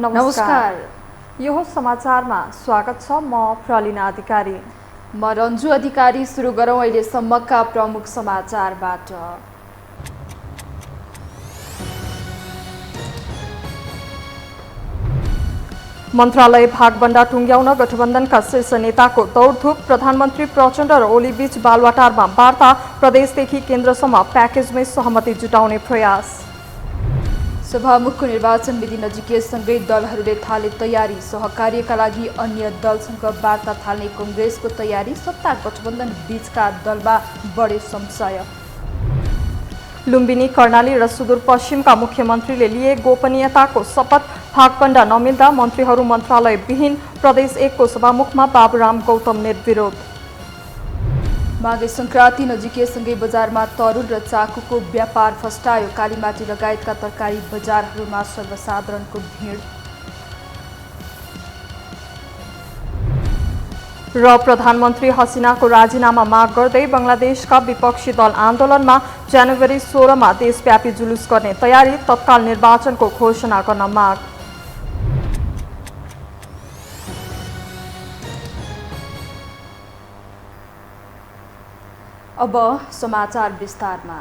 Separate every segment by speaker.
Speaker 1: नमस्कार।
Speaker 2: यो हो समाचारमा स्वागत छ। म प्रलिना अधिकारी।
Speaker 1: म रन्जु अधिकारी। सुरु गरौँ अहिलेसम्मका प्रमुख समाचारबाट।
Speaker 2: मन्त्रालय भागबण्डा टुङ्ग्याउन गठबन्धनका शीर्ष नेताको दौडधुप। प्रधानमन्त्री प्रचण्ड र ओली बीच बालुवाटारमा वार्ता। प्रदेशदेखि केन्द्रसम्म प्याकेजमै सहमति जुटाउने प्रयास।
Speaker 1: सभामुखको निर्वाचन मिति नजिकैसँगै दलहरूले थाले तयारी। सहकार्यका लागि अन्य दलसँग वार्ता थाल्ने कङ्ग्रेसको तयारी। सत्ता गठबन्धन बीचका दलमा बढे संशय।
Speaker 2: लुम्बिनी, कर्णाली र सुदूरपश्चिमका मुख्यमन्त्रीले लिए गोपनीयताको शपथ। भागबण्डा नमिल्दा मन्त्रीहरू मन्त्रालय विहीन। प्रदेश 1 को सभामुखमा बाबुराम गौतम निर्विरोध।
Speaker 1: माघे सङ्क्रान्ति नजिकैसँगै बजारमा तरुल र चाकुको व्यापार फस्टायो। कालीमाटी लगायतका तरकारी बजारहरूमा सर्वसाधारणको भिड।
Speaker 2: र प्रधानमन्त्री हसिनाको राजीनामा माग गर्दै बङ्गलादेशका विपक्षी दल आन्दोलनमा। जनवरी 16 मा देशव्यापी जुलुस गर्ने तयारी। तत्काल निर्वाचनको घोषणा गर्न माग।
Speaker 1: अब समाचार विस्तारमा।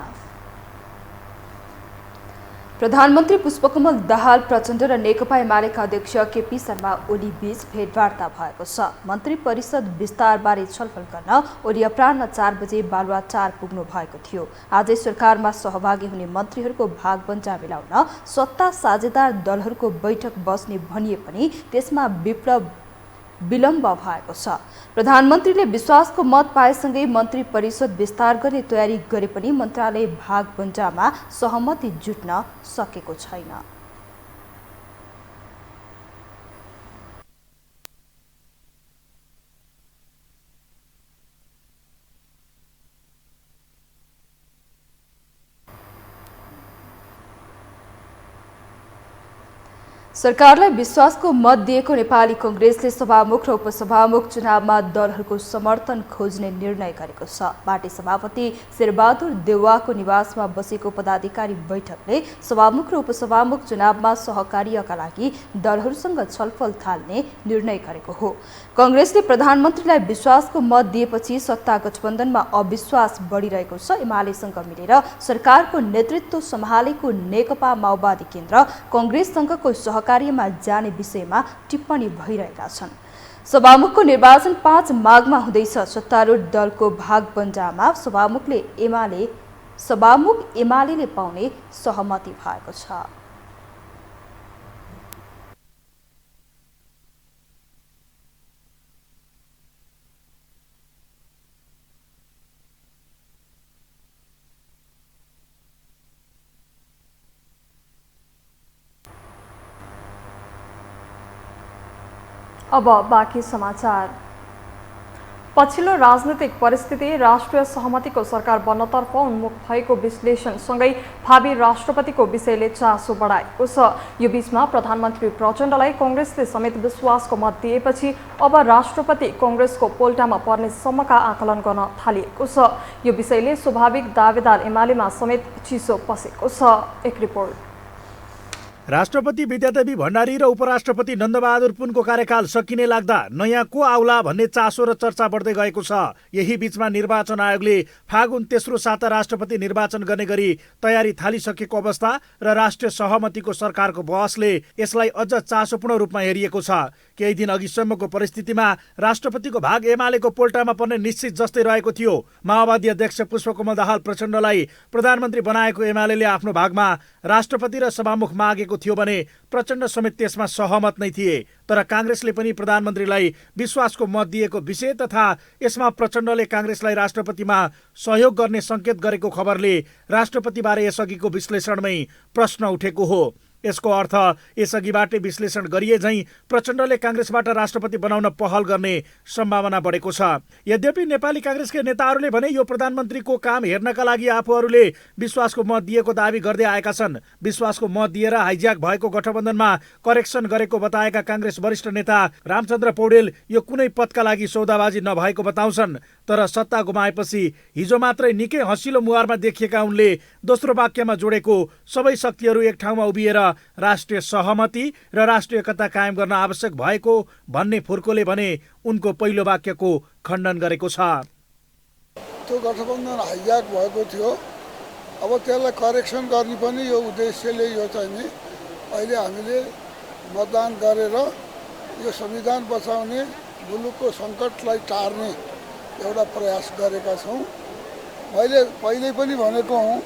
Speaker 1: प्रधानमन्त्री पुष्पकमल दाहाल प्रचण्ड र नेकपा एमालेका अध्यक्ष केपी शर्मा ओली बीच भेटवार्ता भएको छ। मन्त्री परिषद विस्तारबारे छलफल गर्न ओली अपराह्न 4 बजे बालुवाटार पुग्नु भएको थियो। आजै सरकारमा सहभागी हुने मन्त्रीहरूको भागबण्डा मिलाउन सत्ता साझेदार दलहरूको बैठक बस्ने भनिए पनि त्यसमा विलम्ब भएको छ। प्रधानमन्त्रीले विश्वासको मत पाएसँगै मन्त्री परिषद विस्तार गर्ने तयारी गरे पनि मन्त्रालय भागबण्डामा सहमति जुट्न सकेको छैन। सरकारलाई विश्वासको मत दिएको नेपाली कङ्ग्रेसले सभामुख र उपसभामुख चुनावमा दलहरूको समर्थन खोज्ने निर्णय गरेको छ। पार्टी सभापति शेरबहादुर देउवाको निवासमा बसेको पदाधिकारी बैठकले सभामुख र उपसभामुख चुनावमा सहकार्यका लागि दलहरूसँग छलफल थाल्ने निर्णय गरेको हो। कङ्ग्रेसले प्रधानमन्त्रीलाई विश्वासको मत दिएपछि सत्ता गठबन्धनमा अविश्वास बढिरहेको छ। एमालेसँग मिलेर सरकारको नेतृत्व सम्हालेको नेकपा माओवादी केन्द्र कङ्ग्रेससँगको सहकार्यमा जाने विषयमा टिप्पणी भइरहेका छन्। सभामुखको निर्वाचन 5 माघमा हुँदैछ। सत्तारूढ दलको भागबण्डामा सभामुख एमालेले पाउने सहमति भएको छ।
Speaker 2: अब बाँकी समाचार। पछिल्लो राजनीतिक परिस्थिति राष्ट्रिय सहमतिको सरकार बन्नतर्फ उन्मुख भएको विश्लेषणसँगै भावी राष्ट्रपतिको विषयले चासो बढाएको छ। यो बीचमा प्रधानमन्त्री प्रचण्डलाई कङ्ग्रेसले समेत विश्वासको मत दिएपछि अब राष्ट्रपति कङ्ग्रेसको पोल्टामा पर्ने सम्मका आकलन गर्न थालिएको छ। यो विषयले स्वाभाविक दावेदार एमालेमा समेत चिसो पसेको छ। एक रिपोर्ट।
Speaker 3: राष्ट्रपति विद्यादेवी भण्डारी र उपराष्ट्रपति नन्दबहादुर पुनको कार्यकाल सकिने लाग्दा नयाँ को आउला भन्ने चासो र चर्चा बढ्दै गएको छ। यही बीचमा निर्वाचन आयोगले फागुन तेस्रो साता राष्ट्रपति निर्वाचन गर्ने गरी तयारी थालिसकेको अवस्था र राष्ट्रिय सहमतिको सरकारको बहसले यसलाई अझ चासोपूर्ण रूपमा हेरिएको छ। केही दिन अघिसम्मको परिस्थितिमा राष्ट्रपतिको भाग एमालेको पोल्टामा पर्ने निश्चित जस्तै रहेको थियो। माओवादी अध्यक्ष पुष्पकमल दाहाल प्रचण्डलाई प्रधानमन्त्री बनाएको एमालेले आफ्नो भागमा राष्ट्रपति र सभामुख मागेको थियो भने प्रचण्ड समेत त्यसमा सहमत नै थिए। तर काङ्ग्रेसले पनि प्रधानमन्त्रीलाई विश्वासको मत दिएको विषय तथा यसमा प्रचण्डले काङ्ग्रेसलाई राष्ट्रपतिमा सहयोग गर्ने सङ्केत गरेको खबरले राष्ट्रपतिबारे यसअघिको विश्लेषणमै प्रश्न उठेको हो। यसको अर्थ यसअघिबाटै विश्लेषण गरिए झैँ प्रचण्डले काङ्ग्रेसबाट राष्ट्रपति बनाउन पहल गर्ने सम्भावना बढेको छ। यद्यपि नेपाली काङ्ग्रेसका नेताहरूले भने यो प्रधानमन्त्रीको काम हेर्नका लागि आफूहरूले विश्वासको मत दिएको दावी गर्दै आएका छन्। विश्वासको मत दिएर हाइज्याक भएको गठबन्धनमा करेक्सन गरेको बताएका काङ्ग्रेस वरिष्ठ नेता रामचन्द्र पौडेल यो कुनै पदका लागि सौदाबाजी नभएको बताउँछन्। तर सत्ता गुमाएपछि हिजो मात्रै निकै हँसिलो मुहारमा देखिएका उनले दोस्रो वाक्यमा जोडेको सबै शक्तिहरू एक ठाउँमा उभिएर राष्ट्रिय सहमति र राष्ट्रिय एकता कायम गर्न आवश्यक भएको भन्ने फुर्कोले भने उनको पहिलो वाक्यको खण्डन गरेको छ।
Speaker 4: त्यो गठबन्धन हाइज्याक भएको थियो। अब त्यसलाई करेक्सन गर्ने पनि यो उद्देश्यले यो चाहिँ नि अहिले हामीले मतदान गरेर यो संविधान बचाउने मुलुकको सङ्कटलाई टार्ने एउटा प्रयास गरेका छौँ। मैले पहिले पनि भनेको हुँ,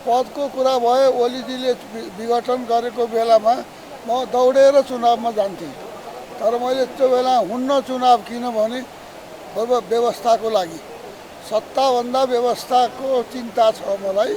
Speaker 4: पदको कुरा भयो, ओलीजीले विघटन गरेको बेलामा म दौडेर चुनावमा जान्थेँ, तर मैले त्यो बेला हुन्न चुनाव, किनभने व्यवस्थाको लागि, सत्ताभन्दा व्यवस्थाको चिन्ता छ मलाई।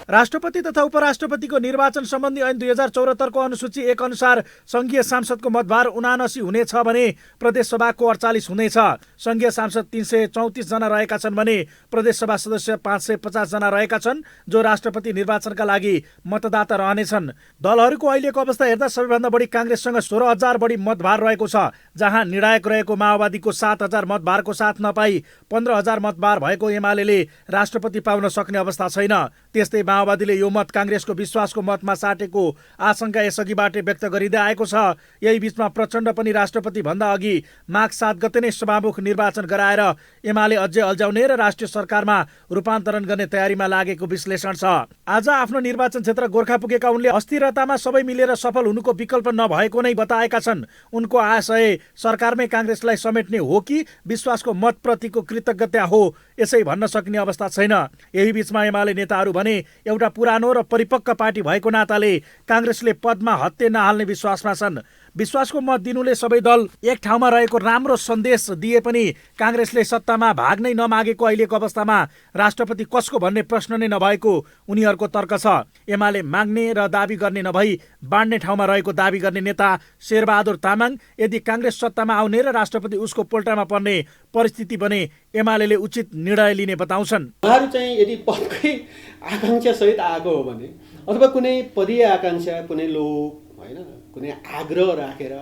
Speaker 3: राष्ट्रपति तथा उपराष्ट्रपतिको निर्वाचन सम्बन्धी ऐन 2074 को अनुसूची 1 अनुसार संघीय सांसदको मतभार 79 हुनेछ भने प्रदेशसभाको 48 हुनेछ। संघीय सांसद 334 जना रहेका छन् भने प्रदेशसभा सदस्य 550 जना रहेका छन्, जो राष्ट्रपति निर्वाचनका लागि मतदाता रहनेछन्। दलहरूको अहिलेको अवस्था हेर्दा सबैभन्दा बढी काङ्ग्रेससँग 16,000 बढी मतभार रहेको छ, जहाँ निर्णायक रहेको माओवादीको 7,000 मतभारको साथ नपाई 15,000 मतभार भएको एमाले राष्ट्रपति पाउन सक्ने अवस्था छैन। त्यस्तै माओवादीले यो मत काङ्ग्रेसको विश्वासको मतमा साटेको आशंका यसअघिबाटै व्यक्त गरिँदै आएको छ। यही बीचमा प्रचण्ड पनि राष्ट्रपति भन्दा अघि माघ 7 गते नै सभामुख निर्वाचन गराएर एमाले अझै अल्झाउने र राष्ट्रिय सरकारमा रूपान्तरण गर्ने तयारीमा लागेको विश्लेषण छ। आज आफ्नो निर्वाचन क्षेत्र गोर्खा पुगेका उनले अस्थिरतामा सबै मिलेर सफल हुनुको विकल्प नभएको नै बताएका छन्। उनको आशय सरकारमै काङ्ग्रेसलाई समेट्ने हो कि विश्वासको मतप्रतिको कृतज्ञता हो, यसै भन्न सकिने अवस्था छैन। यही बीचमा एमाले नेताहरू भने एउटा पुरानो र परिपक्व पार्टी भएको नाताले काङ्ग्रेसले पदमा हत्ते नहाल्ने विश्वासमा छन्। विश्वासको मत दिनुले सबै दल एक ठाउँमा रहेको राम्रो सन्देश दिए पनि काङ्ग्रेसले सत्तामा भाग्नै नमागेको अहिलेको अवस्थामा राष्ट्रपति कसको भन्ने प्रश्न नै नभएको उनीहरूको तर्क छ। एमाले माग्ने र दाबी गर्ने नभई बाँड्ने ठाउँमा रहेको दाबी गर्ने नेता शेरबहादुर तामाङ यदि काङ्ग्रेस सत्तामा आउने र राष्ट्रपति उसको पोल्टामा पर्ने परिस्थिति बने एमाले उचित निर्णय लिने बताउँछन्।
Speaker 5: उहाँहरू चाहिँ यदि पदकै आकाङ्क्षा सहित आएको हो भने अथवा कुनै पदीय आकाङ्क्षा, कुनै लोभ होइन, कुनै आग्रह राखेर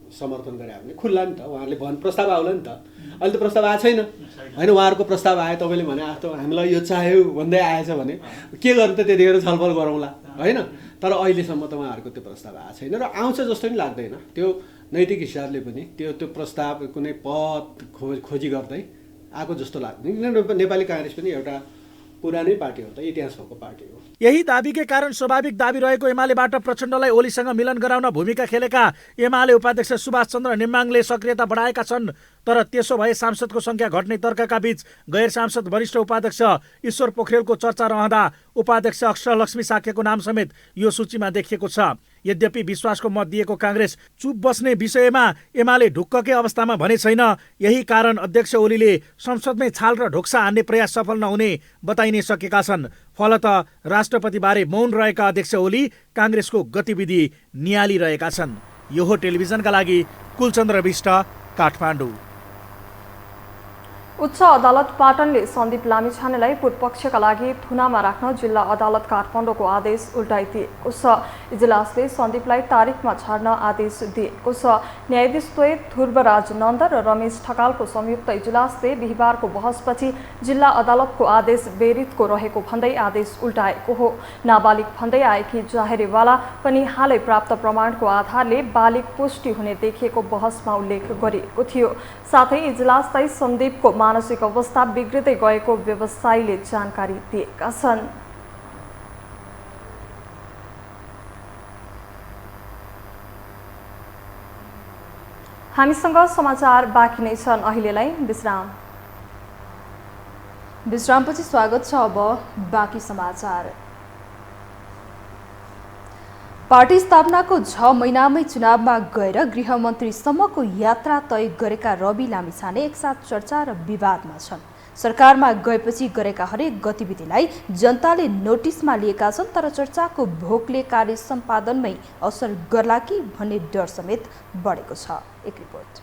Speaker 5: समर्थन गरे भने खुल्ला नि त, उहाँहरूले प्रस्ताव आउला नि त। अहिले त प्रस्ताव आएको छैन होइन, उहाँहरूको प्रस्ताव आयो, तपाईँले भने जस्तो हामीलाई यो चाहियो भन्दै आएछ भने के गर्नु त, त्यतिखेर छलफल गरौँला होइन। तर अहिलेसम्म त उहाँहरूको त्यो प्रस्ताव आएको छैन र आउँछ जस्तो पनि लाग्दैन। त्यो नैतिक हिसाबले पनि त्यो प्रस्ताव कुनै पद खोजी गर्दै आएको जस्तो लाग्दैन। नेपाली काङ्ग्रेस पनि एउटा पुरानै पार्टी हो, त इतिहास भएको पार्टी हो।
Speaker 3: यही दाबीकै कारण स्वाभाविक दाबी रहेको एमालेबाट प्रचण्डलाई ओलीसँग मिलन गराउन भूमिका खेलेका एमाले उपाध्यक्ष सुभाष चन्द्र नेमाङले सक्रियता बढाएका छन्। तर त्यसो भए सांसदको संख्या घट्ने तर्कका बीच गैर सांसद वरिष्ठ उपाध्यक्ष ईश्वर पोखरेलको चर्चा रहँदा उपाध्यक्ष अक्षरलक्ष्मी साक्यको नाम समेत यो सूचीमा देखिएको छ। यद्यपि विश्वासको मत दिएको काङ्ग्रेस चुप बस्ने विषयमा एमाले ढुक्ककै अवस्थामा भने छैन। यही कारण अध्यक्ष ओलीले संसदमै छाल र ढोक्सा हान्ने प्रयास सफल नहुने बताइ नै सकेका छन्। फलत राष्ट्रपतिबारे मौन रहेका अध्यक्ष ओली काङ्ग्रेसको गतिविधि नियालिरहेका छन्। यो हो टेलिभिजनका लागि कुलचन्द्र विष्ट, काठमाडौँ।
Speaker 2: उच्च अदालत पाटनले सन्दीप लामिछानेलाई पूर्वपक्षका लागि थुनामा राख्न जिल्ला अदालत काठमाडौँको आदेश उल्टाइदिएको छ। इजलासले सन्दीपलाई तारिखमा छाड्न आदेश दिएको छ। न्यायाधीश द्वय ध्रुवराज नन्द र रमेश ठकालको संयुक्त इजलासले बिहिबारको बहसपछि जिल्ला अदालतको आदेश बेरितको रहेको भन्दै आदेश उल्टाएको हो। नाबालिग भन्दै आएकी जाहेरेवाला पनि हालै प्राप्त प्रमाणको आधारले बालिग पुष्टि हुने देखिएको बहसमा उल्लेख गरिएको थियो। साथै इजलासलाई सन्दीपको मानसिक अवस्था बिग्रिँदै गएको व्यवसायीले जानकारी दिएका छन्। हामीसँग समाचार बाँकी नै छन्, अहिलेलाई विश्राम।
Speaker 1: विश्रामपछि स्वागत छ। अब बाँकी समाचार। पार्टी स्थापनाको 6 महिनामै चुनावमा गएर गृहमन्त्रीसम्मको यात्रा तय गरेका रवि लामिछाने एकसाथ चर्चा र विवादमा छन्। सरकारमा गएपछि गरेका हरेक गतिविधिलाई जनताले नोटिसमा लिएका छन्, तर चर्चाको भोकले कार्य सम्पादनमै असर गर्ला कि भन्ने डर समेत बढेको छ। एक रिपोर्ट।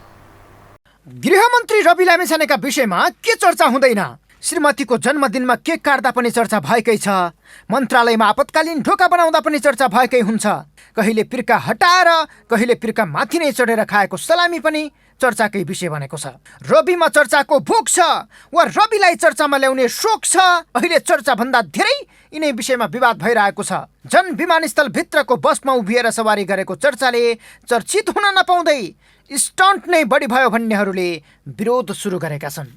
Speaker 6: गृहमन्त्री रवि लामिछानेका विषयमा के चर्चा हुँदैन? श्रीमतीको जन्मदिनमा केक काट्दा पनि चर्चा भएकै छ। मन्त्रालयमा आपतकालीन ढोका बनाउँदा पनि चर्चा भएकै हुन्छ। कहिले पिर्का हटाएर कहिले पिर्का माथि नै चढेर खाएको सलामी पनि चर्चाकै विषय बनेको छ। रविमा चर्चाको भोक छ वा रविलाई चर्चामा ल्याउने शोक छ, अहिले चर्चाभन्दा धेरै यिनै विषयमा विवाद भइरहेको छ। जन विमानस्थल भित्रको बसमा उभिएर सवारी गरेको चर्चाले चर्चित हुन नपाउँदै स्टन्ट नै बढी भयो भन्नेहरूले विरोध सुरु गरेका छन्।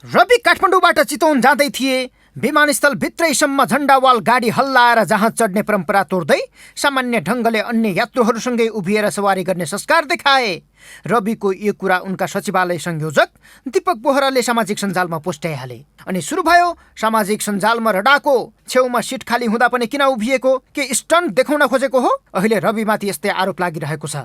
Speaker 6: रवि काठमाडौँबाट चितवन जाँदै थिए। विमानस्थल भित्रैसम्म झण्डावाल गाडी हल्लाएर जहाज चढ्ने परम्परा तोड्दै सामान्य ढङ्गले अन्य यात्रुहरूसँगै उभिएर सवारी गर्ने संस्कार देखाए। रविको यो कुरा उनका सचिवालय संयोजक दीपक बोहराले सामाजिक सञ्जालमा पोस्टाइहाले अनि सुरु भयो सामाजिक सञ्जालमा रडाको। छेउमा सिट खाली हुँदा पनि किन उभिएको, के स्टन्ट देखाउन खोजेको हो? अहिले रविमाथि यस्तै आरोप लागिरहेको छ।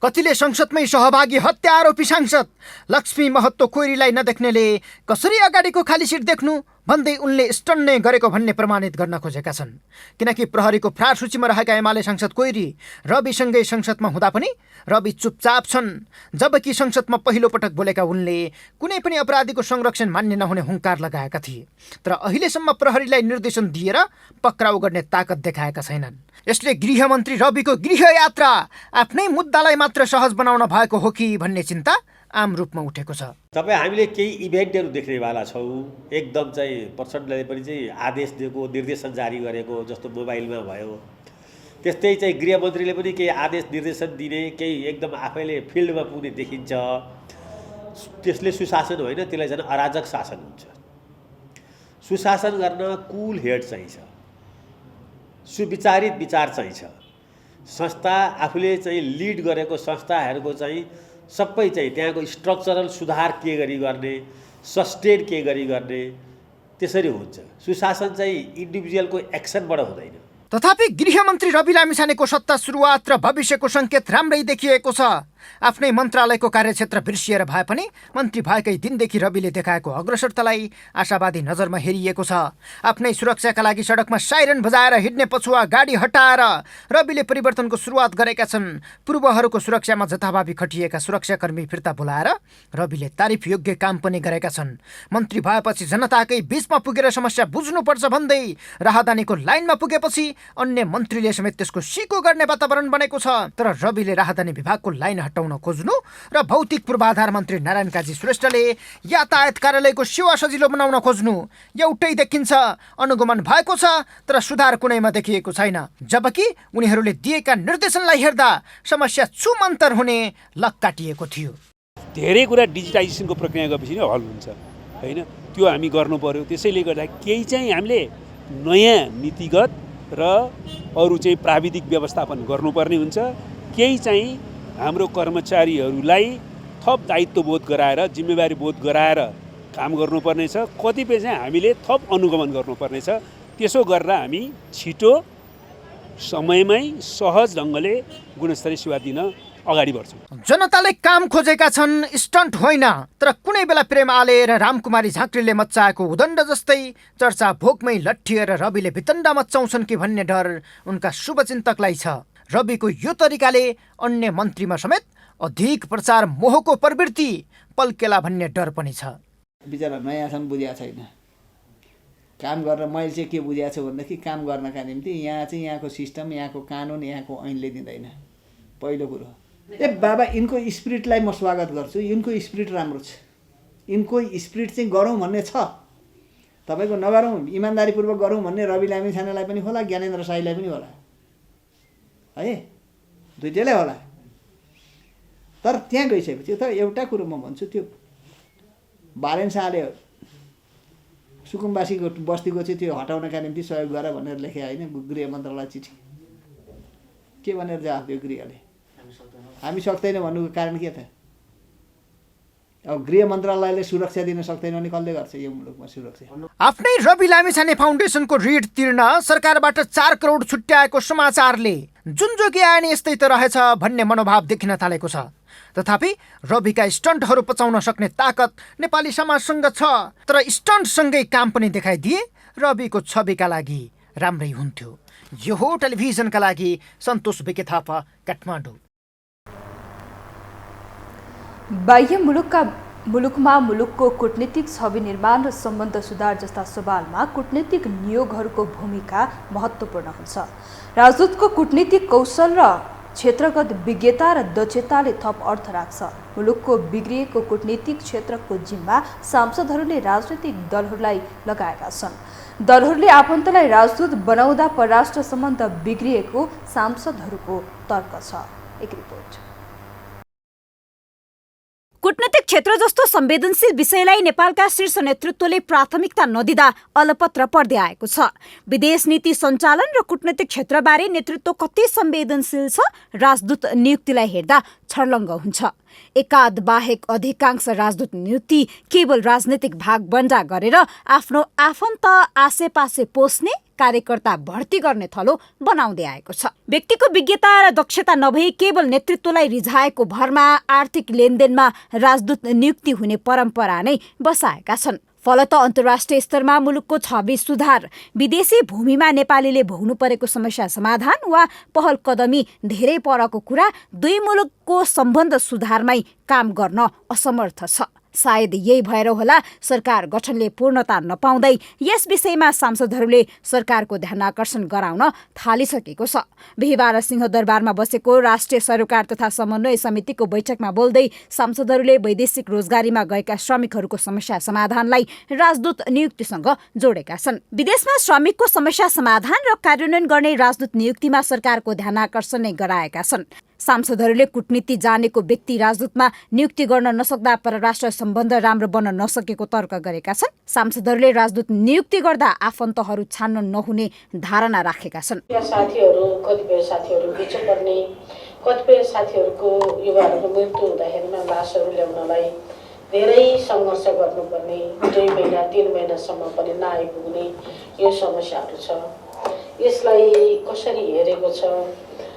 Speaker 6: कतिले संसदमै सहभागी हत्या आरोपी सांसद लक्ष्मी महतो कोइरीलाई नदेख्नेले कसरी अगाडिको खाली सिट देख्नु भन्दै उनले स्टन्ट नै गरेको भन्ने प्रमाणित गर्न खोजेका छन्। किनकि प्रहरीको फ्रार सूचीमा रहेका एमाले सांसद कोइरी रविसँगै संसदमा हुँदा पनि रवि चुपचाप छन्, जबकि संसदमा पहिलो पटक बोलेका उनले कुनै पनि अपराधीको संरक्षण मान्य नहुने हुङ्कार लगाएका थिए। तर अहिलेसम्म प्रहरीलाई निर्देशन दिएर पक्राउ गर्ने ताकत देखाएका छैनन्। यसले गृहमन्त्री रविको गृह यात्रा आफ्नै मुद्दालाई मात्र सहज बनाउन भएको हो कि भन्ने चिन्ता आम रूपमा उठेको छ।
Speaker 7: तपाईँ हामीले केही इभेन्टहरू देख्नेवाला छौँ। एकदम चाहिँ प्रचण्डले पनि चाहिँ आदेश दिएको, निर्देशन जारी गरेको जस्तो मोबाइलमा भयो, त्यस्तै चाहिँ गृहमन्त्रीले पनि केही आदेश निर्देशन दिने, केही एकदम आफैले फिल्डमा पुग्ने देखिन्छ। त्यसले सुशासन होइन, त्यसलाई झन् अराजक शासन हुन्छ। सुशासन गर्न कुल हेड चाहिन्छ, सुविचारित विचार चाहिन्छ। संस्था आफूले चाहिँ लिड गरेको संस्थाहरूको चाहिँ सबै चाहिँ त्यहाँको स्ट्रक्चरल सुधार के गरी गर्ने, सस्टेन के गरी गर्ने, त्यसरी हुन्छ। सुशासन चाहिँ इन्डिभिजुअलको एक्सनबाट हुँदैन।
Speaker 6: तथापि गृहमन्त्री रवि लामिछानेको सत्ता सुरुवात र भविष्यको सङ्केत राम्रै देखिएको छ। आफ्नै मन्त्रालयको कार्यक्षेत्र बिर्सिएर भए पनि मन्त्री भएकै दिनदेखि रविले देखाएको अग्रसरतालाई आशावादी नजरमा हेरिएको छ। आफ्नै सुरक्षाका लागि सडकमा साइरन बजाएर हिँड्ने पछुवा गाडी हटाएर रविले परिवर्तनको सुरुवात गरेका छन्। पूर्वहरूको सुरक्षामा जथाभावी खटिएका सुरक्षाकर्मी फिर्ता बोलाएर रविले तारिफ योग्य काम पनि गरेका छन्। मन्त्री भएपछि जनताकै बीचमा पुगेर समस्या बुझ्नुपर्छ भन्दै राहदानीको लाइनमा पुगेपछि अन्य मन्त्रीले समेत त्यसको सिको गर्ने वातावरण बनेको छ। तर रविले राहदानी विभागको लाइन हटाउन खोज्नु र भौतिक पूर्वाधार मन्त्री नारायण काजी श्रेष्ठले यातायात कार्यालयको सेवा सजिलो बनाउन खोज्नु एउटै देखिन्छ। अनुगमन भएको छ तर सुधार कुनैमा देखिएको छैन। जबकि उनीहरूले दिएका निर्देशनलाई हेर्दा समस्या छुमन्तर हुने लक काटिएको थियो।
Speaker 8: धेरै कुरा डिजिटाइजेसनको प्रक्रिया गएपछि नै हल हुन्छ होइन, त्यो हामी गर्नु पर्यो। त्यसैले गर्दा केही चाहिँ हामीले नयाँ नीतिगत र अरू चाहिँ प्राविधिक व्यवस्थापन गर्नुपर्ने हुन्छ। केही चाहिँ हाम्रो कर्मचारीहरूलाई थप दायित्वबोध गराएर, जिम्मेवारी बोध गराएर काम गर्नुपर्ने छ। कतिपय चाहिँ हामीले थप अनुगमन गर्नुपर्ने छ। त्यसो गरेर हामी छिटो समयमै सहज ढङ्गले गुणस्तरीय सेवा दिन अगाडि बढ्छौँ।
Speaker 6: जनताले काम खोजेका छन्, स्टन्ट होइन। तर कुनै बेला प्रेम आले र रामकुमारी झाँक्रीले मच्चाएको उदण्ड जस्तै चर्चा भोकमै लट्ठिएर रविले भितण्डा मच्चाउँछन् कि भन्ने डर उनका शुभचिन्तकलाई छ। रविको यो तरिकाले अन्य मन्त्रीमा समेत अधिक प्रचार मोहको प्रवृत्ति पल्केला भन्ने डर पनि छ।
Speaker 9: बिचरा नयाँ छन्, बुझिया छैन काम गर्न। मैले चाहिँ के बुझिया छु भन्दाखेरि काम गर्नका निम्ति यहाँ चाहिँ यहाँको सिस्टम, यहाँको कानुन, यहाँको ऐनले दिँदैन। पहिलो कुरो, बाबा यिनको स्पिरिटलाई म स्वागत गर्छु। यिनको स्पिरिट राम्रो छ, यिनको स्पिरिट चाहिँ गरौँ भन्ने छ। तपाईँको नगरौँ, इमान्दारीपूर्वक गरौँ भन्ने रवि लामिछानेलाई पनि होला, ज्ञानेन्द्र साईलाई पनि होला है, दुइटैलाई होला। तर त्यहाँ गइसकेपछि तर एउटा कुरो म भन्छु, त्यो बालेन शाहले सुकुम्बासीको बस्तीको चाहिँ त्यो हटाउनका निम्ति सहयोग गर भनेर लेखे होइन गृह मन्त्रालय चिठी। के भनेर जवाफ दियो गृहले? हामी सक्दैनौँ भन्नुको कारण के त? अब गृह मन्त्रालयले सुरक्षा दिन सक्दैन भने कसले गर्छ यो मुलुकमा सुरक्षा?
Speaker 6: आफ्नै रवि लामिछाने फाउन्डेसनको ऋण तिर्न सरकारबाट 4 करोड छुट्याएको समाचारले जुन जोगी आए नि यस्तै त रहेछ भन्ने मनोभाव देखिन थालेको छ। तथापि रविका स्टन्टहरू पचाउन सक्ने ताकत नेपाली समाजसँग छ। तर स्टन्टसँगै काम पनि देखाइदिए रविको छविका लागि राम्रै हुन्थ्यो। यो हो टेलिभिजनका लागि सन्तोष बिके थापा, काठमाडौँ।
Speaker 1: बाह्य मुलुकमा मुलुकको कूटनीतिक छवि निर्माण र सम्बन्ध सुधार जस्ता सवालमा कूटनीतिक नियोगहरूको भूमिका महत्त्वपूर्ण हुन्छ। राजदूतको कूटनीतिक कौशल र क्षेत्रगत विज्ञता र दक्षताले थप अर्थ राख्छ। मुलुकको बिग्रिएको कूटनीतिक क्षेत्रको जिम्मा सांसदहरूले राजनैतिक दलहरूलाई लगाएका छन्। दलहरूले आफन्तलाई राजदूत बनाउँदा परराष्ट्र सम्बन्ध बिग्रिएको सांसदहरूको तर्क छ। एक रिपोर्ट।
Speaker 10: कूटनीतिक क्षेत्र जस्तो संवेदनशील विषयलाई नेपालका शीर्ष नेतृत्वले प्राथमिकता नदिँदा अलपत्र पर्दै आएको छ। विदेश नीति सञ्चालन र कूटनीतिक क्षेत्रबारे नेतृत्व कति संवेदनशील छ, राजदूत नियुक्तिलाई हेर्दा छर्लङ्ग हुन्छ। एकाध बाहेक अधिकांश राजदूत नियुक्ति केवल राजनैतिक भागबण्डा गरेर आफ्नो आफन्त आसेपासे पोस्ने, कार्यकर्ता भर्ती गर्ने थलो बनाउँदै आएको छ। व्यक्तिको विज्ञता र दक्षता नभई केवल नेतृत्वलाई रिझाएको भरमा आर्थिक लेनदेनमा राजदूत नियुक्ति हुने परम्परा नै बसाएका छन्। फलत अन्तर्राष्ट्रिय स्तरमा मुलुकको छवि सुधार, विदेशी भूमिमा नेपालीले भोग्नु परेको समस्या समाधान वा पहल कदमी धेरै परको कुरा दुई मुलुकको सम्बन्ध सुधारमै काम गर्न असमर्थ छ। सायद यही भएर होला सरकार गठनले पूर्णता नपाउँदै यस विषयमा सांसदहरूले सरकारको ध्यान आकर्षण गराउन थालिसकेको छ। बिहिबार सिंहदरबारमा बसेको राष्ट्रिय सरोकार तथा समन्वय समितिको बैठकमा बोल्दै सांसदहरूले वैदेशिक रोजगारीमा गएका श्रमिकहरूको समस्या समाधानलाई राजदूत नियुक्तिसँग जोडेका छन्। विदेशमा श्रमिकको समस्या समाधान र कार्यान्वयन गर्ने राजदूत नियुक्तिमा सरकारको ध्यान आकर्षण नै गराएका छन्। सांसदहरूले कूटनीति जानेको व्यक्ति राजदूतमा नियुक्ति गर्न नसक्दा परराष्ट्र सम्बन्ध राम्रो बन्न नसकेको तर्क गरेका छन्। सांसदहरूले राजदूत नियुक्ति गर्दा आफन्तहरू छान्न नहुने धारणा राखेका छन्।
Speaker 11: कतिपय साथीहरू बिचो पर्ने, कतिपय साथीहरूको युवाहरूको मृत्यु हुँदाखेरिमा लासहरू ल्याउनलाई धेरै सङ्घर्ष गर्नुपर्ने, 2 महिना 3 महिनासम्म पनि नआइपुग्ने यो समस्याहरू छ। यसलाई कसरी हेरेको छ,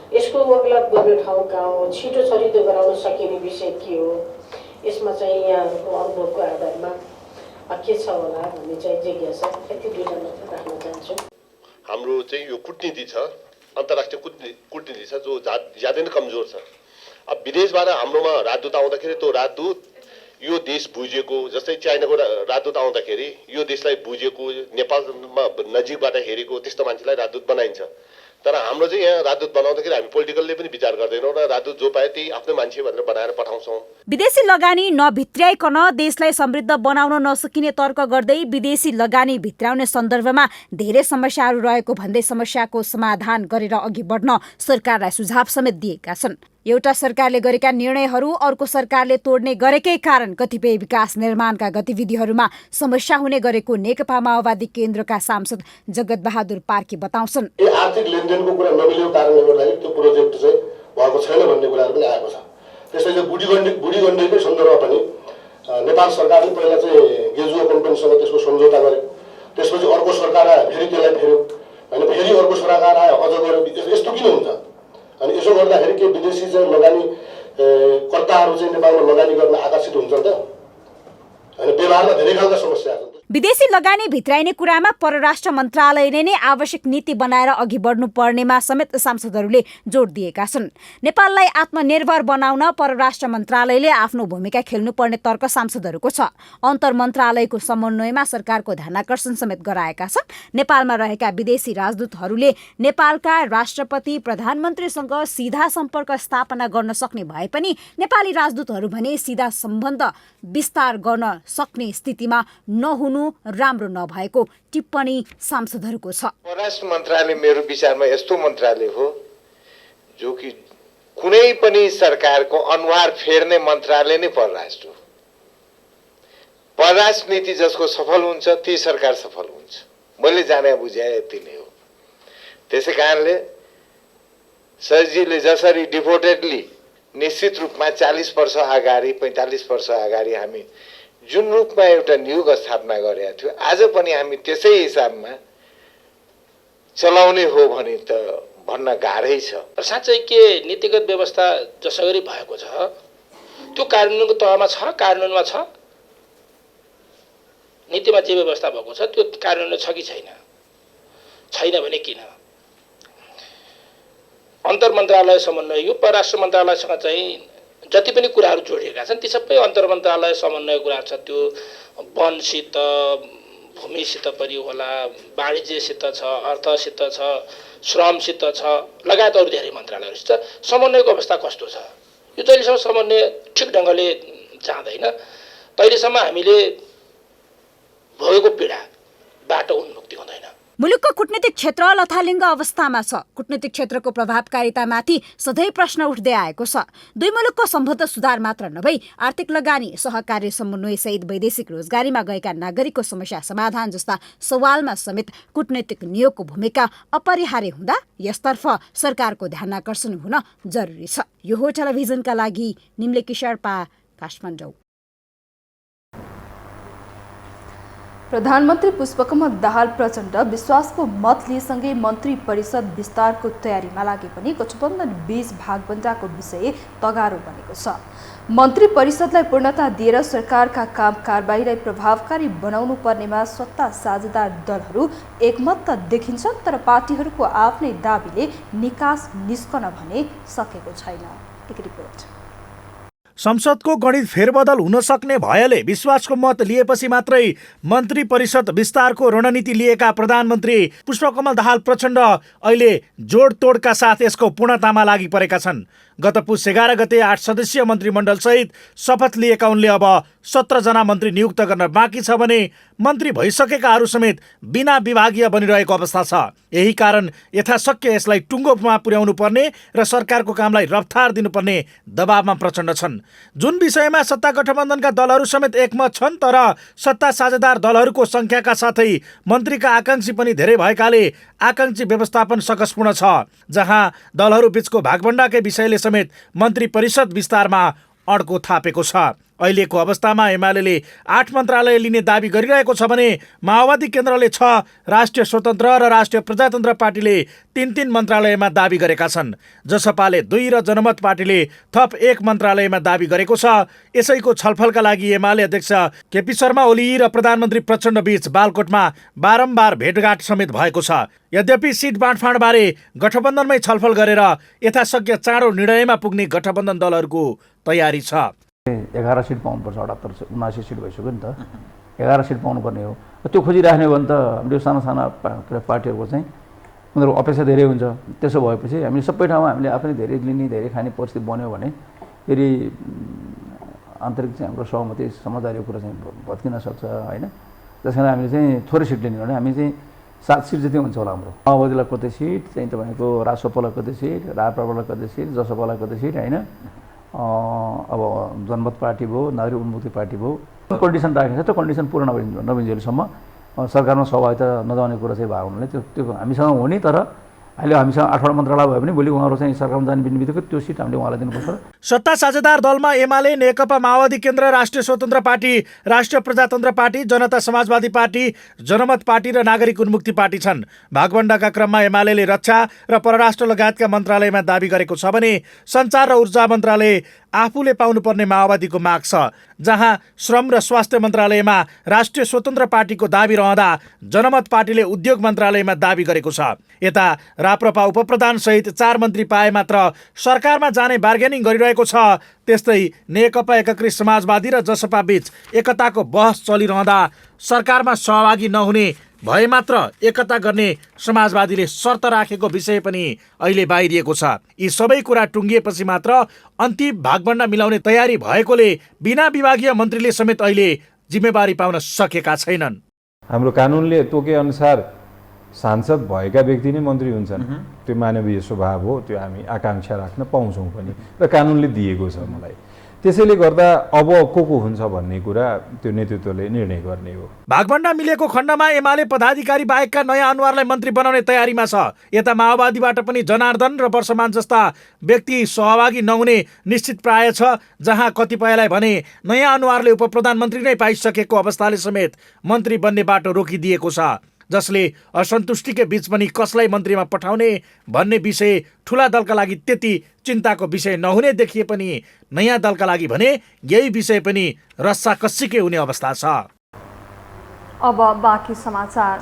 Speaker 11: यसको वकालत गर्ने ठाउँ कहाँ हो, छिटो छरितो गराउन सकिने विषय के हो, यसमा चाहिँ यहाँहरूको अनुभवको आधारमा के छ होला भन्ने चाहिँ जिज्ञासा यति दुईजना मात्र राख्न चाहन्छु।
Speaker 12: हाम्रो चाहिँ यो कूटनीति छ, अन्तर्राष्ट्रिय कूटनीति छ जो ज्यादै नै कमजोर छ। अब विदेशबाट हाम्रोमा राजदूत आउँदाखेरि त्यो राजदूत यो देश बुझेको, जस्तै चाइनाको राजदूत आउँदाखेरि यो देशलाई बुझेको, नेपालमा नजिकबाट हेरेको त्यस्तो मान्छेलाई राजदूत बनाइन्छ। तर हाम्रो चाहिँ यहाँ राजदूत बनाउँदाखेरि हामी पोलिटिकलले पनि विचार गर्दैनौँ र राजदूत जो पाए त्यही आफ्नै मान्छे भनेर बनाएर पठाउँछौँ।
Speaker 10: विदेशी लगानी नभित्र्याइकन देशलाई समृद्ध बनाउन नसकिने तर्क गर्दै विदेशी लगानी भित्र्याउने सन्दर्भमा धेरै समस्याहरू रहेको भन्दै समस्याको समाधान गरेर अघि बढ्न सरकारलाई सुझाव समेत दिएका छन्। एउटा सरकारले गरेका निर्णयहरू अर्को सरकारले तोड्ने गरेकै कारण कतिपय विकास निर्माणका गतिविधिहरूमा समस्या हुने गरेको नेकपा माओवादी केन्द्रका सांसद जगत बहादुर कार्की बताउँछन्।
Speaker 12: आर्थिक लेनदेनको कुरा नमिलेको कारणले गर्दाखेरि त्यो प्रोजेक्ट चाहिँ भएको छैन भन्ने कुराहरू पनि आएको छ। त्यसैले बुढी गण्डकीकै सन्दर्भमा पनि नेपाल सरकारले पहिला चाहिँ गेजुओ कम्पनीसँग त्यसको सम्झौता गर्यो, त्यसपछि अर्को सरकार आयो, फेरि त्यसलाई फेर्यो होइन, फेरि अर्को सरकार आयो, अझ गऱ्यो। यस्तो किन हुन्छ? अनि यसो गर्दाखेरि के विदेशी चाहिँ लगानी कर्ताहरू चाहिँ नेपालमा लगानी गर्न आकर्षित हुन्छन् त? होइन, व्यवहारमा धेरै खालका समस्याहरू छन्।
Speaker 10: विदेशी लगानी भित्राइने कुरामा परराष्ट्र मन्त्रालयले नै आवश्यक नीति बनाएर अघि बढ्नुपर्नेमा समेत सांसदहरूले जोड दिएका छन्। नेपाललाई आत्मनिर्भर बनाउन परराष्ट्र मन्त्रालयले आफ्नो भूमिका खेल्नुपर्ने तर्क सांसदहरूको छ। अन्तर मन्त्रालयको समन्वयमा सरकारको ध्यानाकर्षण समेत गराएका छन्। नेपालमा रहेका विदेशी राजदूतहरूले नेपालका राष्ट्रपति प्रधानमन्त्रीसँग सीधा सम्पर्क स्थापना गर्न सक्ने भए पनि नेपाली राजदूतहरू भने सीधा सम्बन्ध विस्तार गर्न सक्ने स्थितिमा नहुनु राम्रो नभएको टिप्पणी सांसदहरूको छ।
Speaker 13: परराष्ट्र मन्त्रालय मेरो विचारमा यस्तो मन्त्रालय हो जो कि कुनै पनि सरकारको अनुहार फेर्ने मन्त्रालय नै परराष्ट्र हो। परराष्ट्र नीति जसको सफल हुन्छ ती सरकार सफल हुन्छ। मैले जाने बुझाए यति नै हो। त्यसै कारणले सरजीले जसरी डिभोटेडली निश्चित रूपमा 40 वर्ष अगाडि 45 वर्ष अगाडि हामी जुन रूपमा एउटा नियोग स्थापना गरेका थियौँ, आज पनि हामी त्यसै हिसाबमा चलाउने हो भने त भन्न गाह्रै छ।
Speaker 14: साँच्चै के नीतिगत व्यवस्था जसरी भएको छ त्यो कार्यान्वयनको तहमा छ, कार्यान्वयनमा छ? नीतिमा जे व्यवस्था भएको छ त्यो कार्यान्वयन छ कि छैन? छैन भने किन? अन्तर मन्त्रालय समन्वय यो परराष्ट्र मन्त्रालयसँग चाहिँ जति पनि कुराहरू जोडिएका छन् ती सबै अन्तर्मन्त्रालय समन्वय कुरा छ। त्यो वनसित, भूमिसित पनि होला, वाणिज्यसित छ, अर्थसित छ, श्रमसित छ, लगायत अरू धेरै मन्त्रालयहरूसित समन्वयको अवस्था कस्तो छ? यो जहिलेसम्म समन्वय ठिक ढङ्गले जाँदैन तहिलेसम्म हामीले भोगेको पीडाबाट उन्मुक्ति हुँदैन।
Speaker 10: मुलुकको कूटनीतिक क्षेत्र लथालिङ्ग अवस्थामा छ। कूटनीतिक क्षेत्रको प्रभावकारितामाथि सधैँ प्रश्न उठ्दै आएको छ। दुई मुलुकको सम्बन्ध सुधार मात्र नभई आर्थिक लगानी, सहकार्य समन्वय सहित वैदेशिक रोजगारीमा गएका नागरिकको समस्या समाधान जस्ता सवालमा समेत कूटनीतिक नियोगको भूमिका अपरिहार्य हुँदा यसतर्फ सरकारको ध्यानाकर्षण हुन जरुरी छ। यो हो टेलिभिजनका लागि निम्लेकी शेर्पा, काठमाडौँ।
Speaker 1: प्रधानमन्त्री पुष्पकमल दाहाल प्रचण्ड विश्वासको मत लिएसँगै मन्त्री परिषद विस्तारको तयारीमा लागे पनि गठबन्धन बीच भागबण्डाको विषय तगारो बनेको छ। मन्त्री परिषदलाई पूर्णता दिएर सरकारका काम कारबाहीलाई प्रभावकारी बनाउनु पर्नेमा सत्ता साझेदार दलहरू एकमत त देखिन्छन्, तर पार्टीहरूको आफ्नै दाबीले निकास निस्कन भने सकेको छैन। एक रिपोर्ट।
Speaker 3: संसदको गणित फेरबदल हुन सक्ने भएले विश्वासको मत लिएपछि मात्रै मन्त्री परिषद विस्तारको रणनीति लिएका प्रधानमन्त्री पुष्पकमल दाहाल प्रचण्ड अहिले जोडतोडका साथ यसको पूर्णतामा लागि परेका छन्। गत पुस 11 गते 8 सदस्यीय मन्त्रीमण्डलसहित शपथ लिएका उनले अब 17 जना मन्त्री नियुक्त गर्न बाँकी छ भने मन्त्री भइसकेकाहरू समेत बिना विभागीय बनिरहेको अवस्था छ। यही कारण यथाशक्य यसलाई टुङ्गोमा पुर्याउनु पर्ने र सरकारको कामलाई रफ्तार दिनुपर्ने दबावमा प्रचण्ड छन्। जुन विषयमा सत्ता गठबन्धनका दलहरू समेत एकमत छन्, तर सत्ता साझेदार दलहरूको संख्याका साथै मन्त्रीका आकांक्षी पनि धेरै भएकाले आकांक्षी व्यवस्थापन सकसपूर्ण छ। जहाँ दलहरू बीचको भागभण्डाकै विषयले समेत मन्त्री परिषद विस्तारमा अड्को थापेको छ। अहिलेको अवस्थामा एमाले 8 मन्त्रालय लिने दाबी गरिरहेको छ भने माओवादी केन्द्रले 6, राष्ट्रिय स्वतन्त्र र राष्ट्रिय प्रजातन्त्र पार्टीले 3-3 मन्त्रालयमा दाबी गरेका छन्। जसपाले 2 र जनमत पार्टीले थप 1 मन्त्रालयमा दाबी गरेको छ। यसैको छलफलका लागि एमाले अध्यक्ष केपी शर्मा ओली र प्रधानमन्त्री प्रचण्ड बीच बालकोटमा बारम्बार भेटघाट समेत भएको छ। यद्यपि सिट बाँडफाँडबारे गठबन्धनमै छलफल गरेर यथाशक्य चाँडो निर्णयमा पुग्ने गठबन्धन दलहरूको तयारी छ।
Speaker 15: 11 सिट पाउनुपर्छ, 78 79 सिट भइसक्यो नि त। 11 सिट पाउनुपर्ने हो। त्यो खोजिराख्ने हो भने त हाम्रो साना साना पार्टीहरूको चाहिँ उनीहरूको अपेक्षा धेरै हुन्छ। त्यसो भएपछि हामीले सबै ठाउँमा हामीले आफै धेरै लिने, धेरै खाने परिस्थिति बन्यो भने फेरि आन्तरिक चाहिँ हाम्रो सहमति समझदारीको कुरा चाहिँ भत्किन सक्छ होइन। त्यस कारण हामीले चाहिँ थोरै सिट लिने हो भने हामी चाहिँ 7 सिट जति हुन्छ होला हाम्रो। माओवादीलाई कति सिट चाहिँ तपाईँको, राजसपालाई कति सिट, राप्रपालाई कति सिट, जसपालाई कति सिट होइन, अब जनमत पार्टी भयो, नागरिक उन्मुक्ति पार्टी भयो। कन्डिसन राखेको छ, त्यो कन्डिसन पूर्ण नभइन्जेलसम्म सरकारमा सहभागिता नजाने कुरा चाहिँ भएको हुनाले त्यो हामीसँग हो नि। तर अहिले हामीसँग 8वटा मन्त्रालय भयो भने भोलि उहाँहरू चाहिँ सरकारमा जाने बित्तिकै त्यो सिट हामीले उहाँलाई दिनुपर्छ।
Speaker 3: सत्ता साझेदार दलमा एमाले, नेकपा माओवादी केन्द्र, राष्ट्रिय स्वतन्त्र पार्टी, राष्ट्रिय प्रजातन्त्र पार्टी, जनता समाजवादी पार्टी, जनमत पार्टी र नागरिक उन्मुक्ति पार्टी छन्। भागभण्डाका क्रममा एमाले रक्षा र परराष्ट्र लगायतका मन्त्रालयमा दाबी गरेको छ भने सञ्चार र ऊर्जा मन्त्रालय आफूले पाउनुपर्ने माओवादीको माग छ। जहाँ श्रम र स्वास्थ्य मन्त्रालयमा राष्ट्रिय स्वतन्त्र पार्टीको दाबी रहँदा जनमत पार्टीले उद्योग मन्त्रालयमा दाबी गरेको छ। यता राप्रपा उपप्रधान सहित 4 मन्त्री पाए मात्र सरकारमा जाने बार्गेनिङ गरिरहेको छ। त्यस्तै नेकपा एकीकृत समाजवादी र जसपा बीच एकताको बहस चलिरहँदा सरकारमा सहभागी नहुने भए मात्र एकता गर्ने समाजवादीले शर्त राखेको विषय पनि अहिले बाहिरिएको छ। यी सबै कुरा टुङ्गिएपछि मात्र अन्तिम भागभण्डा मिलाउने तयारी भएकोले बिना विभागीय मन्त्रीले समेत अहिले जिम्मेवारी पाउन सकेका छैनन्।
Speaker 16: हाम्रो कानुनले तोके अनुसार सांसद भएका व्यक्ति नै मन्त्री हुन्छन्। त्यो मानवीय स्वभाव हो, त्यो हामी आकांक्षा राख्न पाउँछौँ पनि र कानुनले दिएको छ मलाई। त्यसैले गर्दा अब को हुन्छ भन्ने कुरा त्यो नेतृत्वले निर्णय गर्ने हो।
Speaker 3: भागभण्डा मिलेको खण्डमा एमाले पदाधिकारी बाहेकका नयाँ अनुहारलाई मन्त्री बनाउने तयारीमा छ। यता माओवादीबाट पनि जनार्दन र वर्षमान जस्ता व्यक्ति सहभागी नहुने निश्चित प्राय छ। जहाँ कतिपयलाई भने नयाँ अनुहारले उपप्रधानमन्त्री नै पाइसकेको अवस्थाले समेत मन्त्री बन्ने बाटो रोकिदिएको छ। जसले असन्तुष्टिकै बीच पनि कसलाई मन्त्रीमा पठाउने भन्ने विषय ठुला दलका लागि त्यति चिन्ताको विषय नहुने देखिए पनि नयाँ दलका लागि भने यही विषय पनि रस्साकस्सीकै हुने अवस्था छ।
Speaker 2: अब बाँकी समाचार।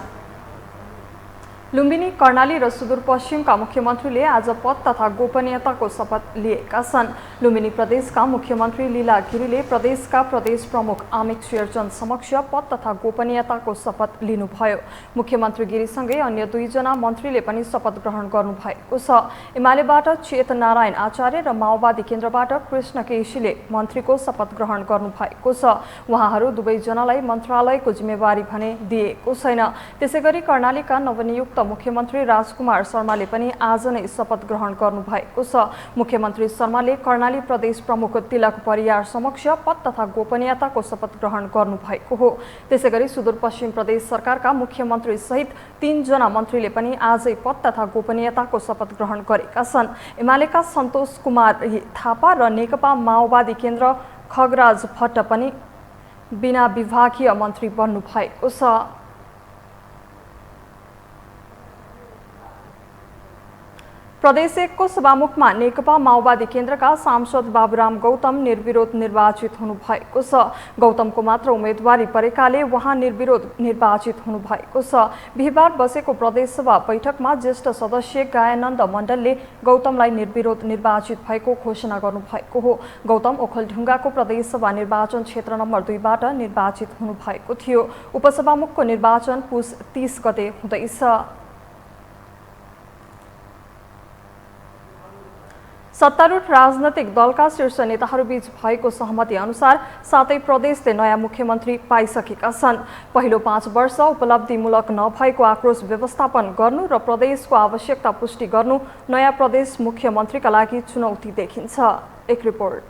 Speaker 2: लुम्बिनी, कर्णाली र सुदूरपश्चिमका मुख्यमन्त्रीले आज पद तथा गोपनीयताको शपथ लिएका छन्। लुम्बिनी प्रदेशका मुख्यमन्त्री लीला गिरीले प्रदेशका प्रदेश प्रमुख अमित शेरचन समक्ष पद तथा गोपनीयताको शपथ लिनुभयो। मुख्यमन्त्री गिरीसँगै अन्य 2 जना मन्त्रीले पनि शपथ ग्रहण गर्नुभएको छ। एमालेबाट चेत नारायण आचार्य र माओवादी केन्द्रबाट कृष्ण केसीले मन्त्रीको शपथ ग्रहण गर्नुभएको छ। उहाँहरू दुवैजनालाई मन्त्रालयको जिम्मेवारी भने दिएको छैन। त्यसैगरी कर्णालीका नवनियुक्त मुख्यमन्त्री राजकुमार शर्माले पनि आज नै शपथ ग्रहण गर्नुभएको छ। मुख्यमन्त्री शर्माले कर्णाली प्रदेश प्रमुख तिलक परियार समक्ष पद तथा गोपनीयताको शपथ ग्रहण गर्नुभएको हो। त्यसैगरी सुदूरपश्चिम प्रदेश सरकारका मुख्यमन्त्री सहित 3 जना मन्त्रीले पनि आजै पद तथा गोपनीयताको शपथ ग्रहण गरेका छन्। एमालेका सन्तोष कुमार थापा र नेकपा माओवादी केन्द्र खगराज भट्ट पनि बिना विभागीय मन्त्री बन्नु भएको छ। प्रदेश 1 को सभामुखमा नेकपा माओवादी केन्द्रका सांसद बाबुराम गौतम निर्विरोध निर्वाचित हुनुभएको छ। गौतमको मात्र उम्मेदवारी परेकाले उहाँ निर्विरोध निर्वाचित हुनुभएको छ। बिहिबार बसेको प्रदेशसभा बैठकमा ज्येष्ठ सदस्य गायानन्द मण्डलले गौतमलाई निर्विरोध निर्वाचित भएको घोषणा गर्नुभएको हो। गौतम ओखलढुङ्गाको प्रदेशसभा निर्वाचन क्षेत्र नम्बर 2 बाट निर्वाचित हुनुभएको थियो। उपसभामुखको निर्वाचन पुस 30 गते हुँदैछ। सत्तारूढ राजनैतिक दलका शीर्ष नेताहरूबीच भएको सहमति अनुसार 7 प्रदेशले नयाँ मुख्यमन्त्री पाइसकेका छन्। पहिलो 5 वर्ष उपलब्धिमूलक नभएको आक्रोश व्यवस्थापन गर्नु र प्रदेशको आवश्यकता पुष्टि गर्नु नयाँ प्रदेश मुख्यमन्त्रीका लागि चुनौती देखिन्छ। एक रिपोर्ट।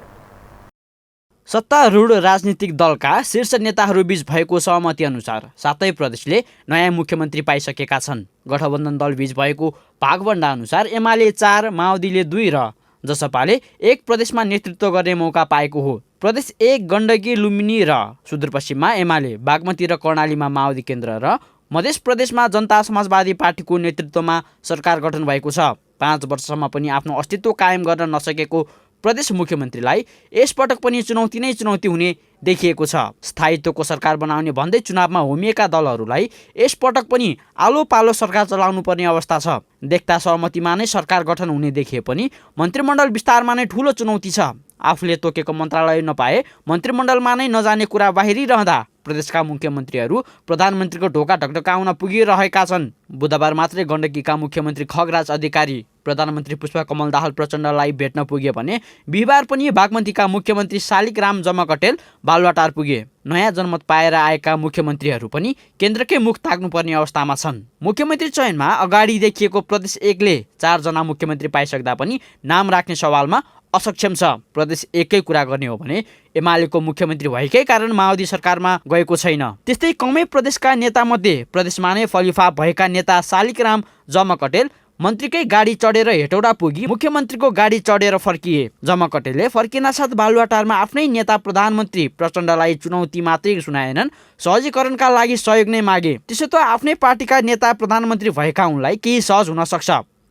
Speaker 17: सत्तारूढ राजनीतिक दलका शीर्ष नेताहरूबीच भएको सहमति अनुसार 7 प्रदेशले नयाँ मुख्यमन्त्री पाइसकेका छन्। गठबन्धन दलबीच भएको भागवण्डा अनुसार एमाले 4, माओवादीले 2 र जसपाले 1 प्रदेशमा नेतृत्व गर्ने मौका पाएको हो। प्रदेश 1 गण्डकी, लुम्बिनी र सुदूरपश्चिममा एमाले, बागमती र कर्णालीमा माओवादी केन्द्र र मध्य प्रदेशमा जनता समाजवादी पार्टीको नेतृत्वमा सरकार गठन भएको छ। 5 वर्षसम्म पनि आफ्नो अस्तित्व कायम गर्न नसकेको प्रदेश मुख्यमन्त्रीलाई यसपटक पनि चुनौती नै चुनौती हुने देखिएको छ। स्थायित्वको सरकार बनाउने भन्दै चुनावमा होमिएका दलहरूलाई यसपटक पनि आलो पालो सरकार चलाउनु पर्ने अवस्था छ। देख्दा सहमतिमा नै सरकार गठन हुने देखिए पनि मन्त्रीमण्डल विस्तारमा नै ठूलो चुनौती छ। आफूले तोकेको मन्त्रालय नपाए मन्त्रीमण्डलमा नै नजाने कुरा बाहिरिरहँदा प्रदेशका मुख्यमन्त्रीहरू प्रधानमन्त्रीको ढोका ढकढकाउन पुगिरहेका छन्। बुधबार मात्रै गण्डकीका मुख्यमन्त्री खगराज अधिकारी प्रधानमन्त्री पुष्पकमल दाहाल प्रचण्डलाई भेट्न पुगे भने बिहिबार पनि बागमतीका मुख्यमन्त्री शालिग्राम जमकटेल बालुवाटार पुगे। नयाँ जनमत पाएर आएका मुख्यमन्त्रीहरू पनि केन्द्रकै मुख ताक्नुपर्ने अवस्थामा छन्। मुख्यमन्त्री चयनमा अगाडि देखिएको प्रदेश 1 ले 4 जना मुख्यमन्त्री पाइसक्दा पनि नाम राख्ने सवालमा असक्षम छ। प्रदेश 1 कै कुरा गर्ने हो भने एमालेको मुख्यमन्त्री भएकै कारण माओवादी सरकारमा गएको छैन। त्यस्तै कमै प्रदेशका नेतामध्ये प्रदेशमा नै फलिफा भएका नेता शालिग्राम जमकटेल मन्त्रीकै गाडी चढेर हेटौडा पुगी मुख्यमन्त्रीको गाडी चढेर फर्किए। जमकटेलले फर्किनासाथ बालुवाटारमा आफ्नै नेता प्रधानमन्त्री प्रचण्डलाई चुनौती मात्रै सुनाएनन्, सहजीकरणका लागि सहयोग नै मागे। त्यसो त आफ्नै पार्टीका नेता प्रधानमन्त्री भएका उनलाई केही सहज हुन सक्छ।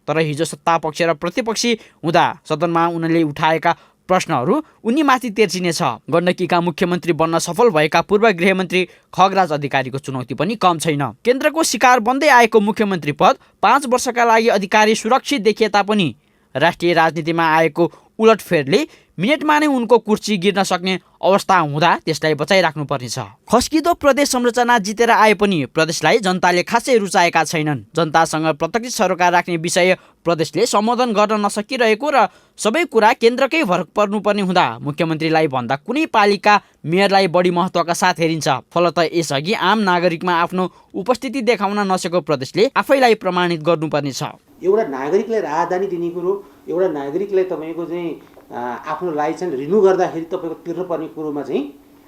Speaker 17: तर हिजो सत्ता पक्ष र प्रतिपक्षी हुँदा सदनमा उनले उठाएका प्रश्नहरू उनीमाथि तेर्सिनेछ। गण्डकीका मुख्यमन्त्री बन्न सफल भएका पूर्व गृहमन्त्री खगराज अधिकारीको चुनौती पनि कम छैन। केन्द्रको शिकार बन्दै आएको मुख्यमन्त्री पद 5 वर्षका लागि अधिकारी सुरक्षित देखिए तापनि राष्ट्रिय राजनीतिमा आएको उलटफेरले मिनेटमा नै उनको कुर्सी गिर्न सक्ने अवस्था हुँदा त्यसलाई बचाइराख्नु पर्नेछ। खस्किदो प्रदेश संरचना जितेर आए पनि प्रदेशलाई जनताले खासै रुचाएका छैनन्। जनतासँग प्रत्यक्ष सरोकार राख्ने विषय प्रदेशले सम्बोधन गर्न नसकिरहेको र सबै कुरा केन्द्रकै भर पर्नुपर्ने हुँदा मुख्यमन्त्रीलाई भन्दा कुनै पालिका मेयरलाई बढी महत्त्वका साथ हेरिन्छ। फलत यसअघि आम नागरिकमा आफ्नो उपस्थिति देखाउन नसकेको प्रदेशले आफैलाई प्रमाणित गर्नुपर्नेछ।
Speaker 18: एउटा नागरिकलाई राहदानी दिने कुरो, एउटा नागरिकलाई तपाईँको चाहिँ आफ्नो लाइसेन्स रिन्यू गर्दाखेरि तपाईँको तिर्नुपर्ने कुरोमा चाहिँ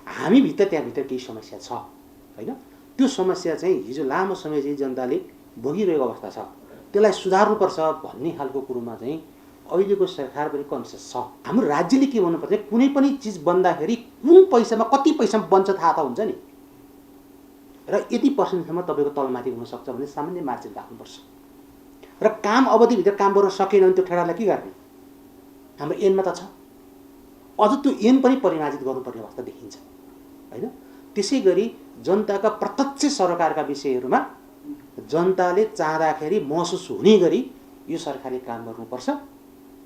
Speaker 18: हामीभित्र त्यहाँभित्र केही समस्या छ होइन। त्यो समस्या चाहिँ हिजो लामो समय चाहिँ जनताले भोगिरहेको अवस्था छ, त्यसलाई सुधार्नुपर्छ भन्ने खालको कुरोमा चाहिँ अहिलेको सरकार पनि कन्सियस छ। हाम्रो राज्यले के भन्नुपर्छ, कुनै पनि चिज बन्दाखेरि कुन पैसामा कति पैसामा बन्छ थाहा त हुन्छ नि, र यति पर्सेन्टसम्म तपाईँको तलमाथि हुनसक्छ भने सामान्य मार्जिन राख्नुपर्छ। र काम अवधिभित्र काम गर्न सकेन भने त्यो ठेडालाई के गर्ने, हाम्रो ऐनमा त छ, अझ त्यो ऐन पनि परिमार्जित गर्नुपर्ने अवस्था देखिन्छ होइन। त्यसै गरी जनताका प्रत्यक्ष सरकारका विषयहरूमा जनताले चाहँदाखेरि महसुस हुने गरी यो सरकारले काम गर्नुपर्छ।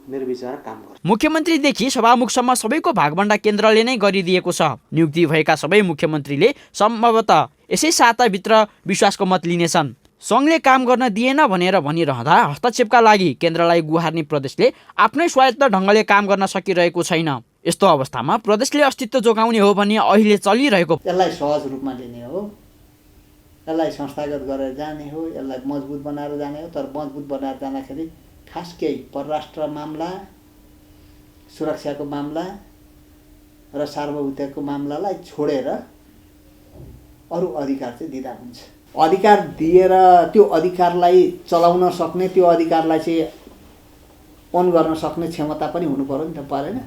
Speaker 18: मेरो विचार काम गर्छ।
Speaker 17: मुख्यमन्त्रीदेखि सभामुखसम्म सबैको भागभण्डा केन्द्रले नै गरिदिएको छ। नियुक्ति भएका सबै मुख्यमन्त्रीले सम्भवतः यसै साताभित्र विश्वासको मत लिनेछन्। सङ्घले काम गर्न दिएन भनेर भनिरहँदा हस्तक्षेपका लागि केन्द्रलाई गुहार्ने प्रदेशले आफ्नै स्वायत्त ढङ्गले काम गर्न सकिरहेको छैन। यस्तो अवस्थामा प्रदेशले अस्तित्व जोगाउने हो भने अहिले चलिरहेको
Speaker 9: यसलाई सहज रूपमा लिने हो, यसलाई संस्थागत गरेर जाने हो, यसलाई मजबुत बनाएर जाने हो। तर मजबुत बनाएर जाँदाखेरि खास केही परराष्ट्र मामला, सुरक्षाको मामला र सार्वभौमिकताको मामलालाई छोडेर अरू अधिकार चाहिँ दिँदा हुन्छ। अधिकार दिएर त्यो अधिकारलाई चलाउन सक्ने, त्यो अधिकारलाई चाहिँ अन गर्न सक्ने क्षमता पनि हुनु पर्यो नि त, परेन?